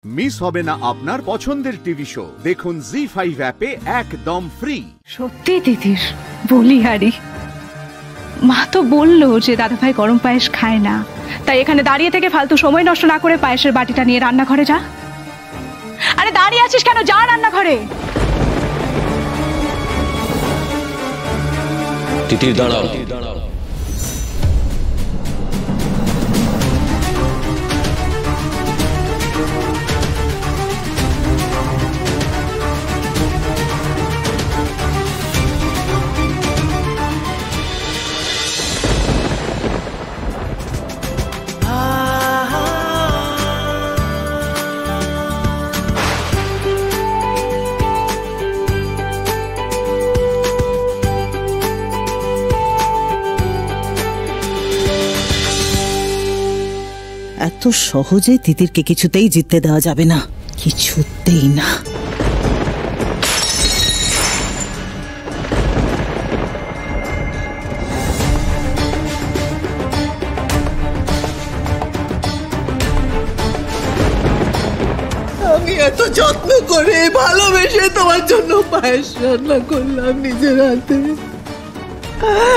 Miss হবে না আপনার পছন্দের টিভি শো। দেখুন জি5 অ্যাপে একদম ফ্রি। সত্যি দিদির বলিহারি, মা তো বললো যে দাদাভাই গরম পায়েস খায় না, তাই এখানে দাঁড়িয়ে থেকে ফালতু সময় নষ্ট না করে পায়েসের বাটিটা নিয়ে রান্নাঘরে যা। আরে দাঁড়িয়ে আছিস কেন, যা রান্নাঘরে। তিতির দাঁড়াও। এত সহজে তিতিরকে কিছুতেই জিততে দেওয়া যাবে না, কিছুতেই না। আমি এত যত্ন করে ভালোবেসে তোমার জন্য পায়েস রান্না করলাম নিজের হাতে,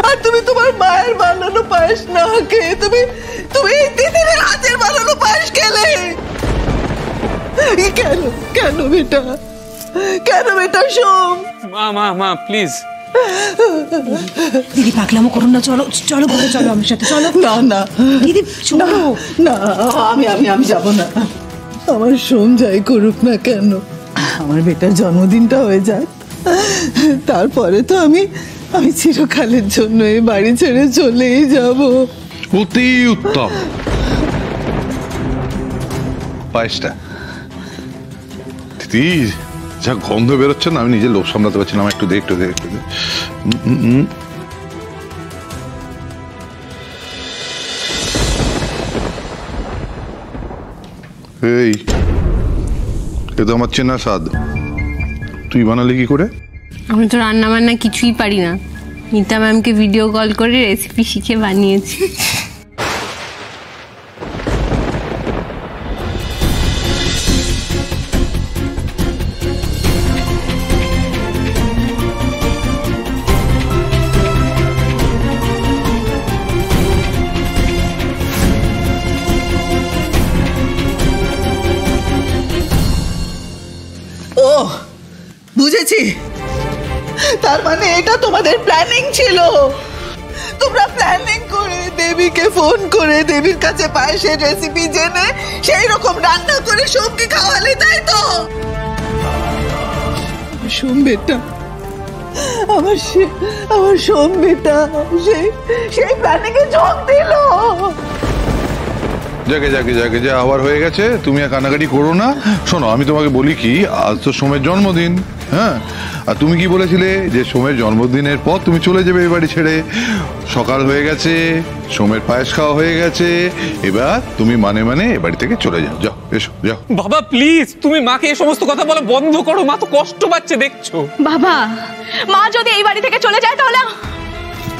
আর তুমি তোমার মায়ের বানানো পায়েস না খেয়ে তুমি দিদির হাতের বানানো পায়েস খেলে। কেন কেন বেটা, কেন বেটা সোম? মা প্লিজ। দিদি পাগলামো করুন না, চলো চলো ঘরে চলো আমার সাথে, চলো। না না দিদি চলো না, আমি যাব না। আমার সোম যাই করুক না কেন, আমার বেটার জন্মদিনটা হয়ে যাক, তারপরে তো আমি চিরকালের জন্য এই বাড়ি ছেড়ে চলেই যাব। অতি উত্তম। পায়েসটা দিদি যা গন্ধ বেরোচ্ছে না, আমি নিজে লোভ সামলাতে পারছি না। একটু দে। এই এ তো আমার চেনা স্বাদ, তুই বানালি কি করে? আমি তো রান্না বান্না কিছুই পারি না, মিতা ম্যামকে ভিডিও কল করে রেসিপি শিখে বানিয়েছি। ও বুঝেছি, তার মানে এটা তোমাদের প্ল্যানিং ছিল। তোমরা প্ল্যানিং করে দেবীকে ফোন করে দেবীর কাছে পায়েসের রেসিপি জেনে সেই রকম রান্না করে সোমকে খাওয়ালে, তাই তো? সোম বেটা, আমার সোম বেটা সেই প্ল্যানিং এ যোগ দিল। যাকে যা আবার হয়ে গেছে, তুমি আর কান্নাকাটি করো না। শোনো, আমি তোমাকে বলি কি, আজ তো সোমের জন্মদিন, হ্যাঁ, আর তুমি কি বলেছিলে যে সোমের জন্মদিনের পর তুমি চলে যাবে এই বাড়ি ছেড়ে। সকাল হয়ে গেছে, সোমের পায়েস খাওয়া হয়ে গেছে, এবার তুমি মানে এ বাড়ি থেকে চলে যাও। যাও, এসো, যাও। বাবা প্লিজ, তুমি মাকে এই সমস্ত কথা বলা বন্ধ করো, মা তো কষ্ট পাচ্ছে দেখছো। বাবা, মা যদি এই বাড়ি থেকে চলে যায় তাহলে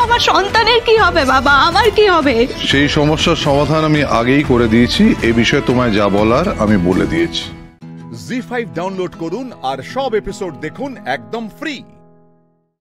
আমার সন্তানের কি হবে? বাবা, আমার কি হবে? সেই সমস্যার সমাধান আমি আগেই করে দিয়েছি, এই বিষয়ে তোমায় যা বলার আমি বলে দিয়েছি। জি5 ডাউনলোড করুন আর সব এপিসোড দেখুন একদম ফ্রি।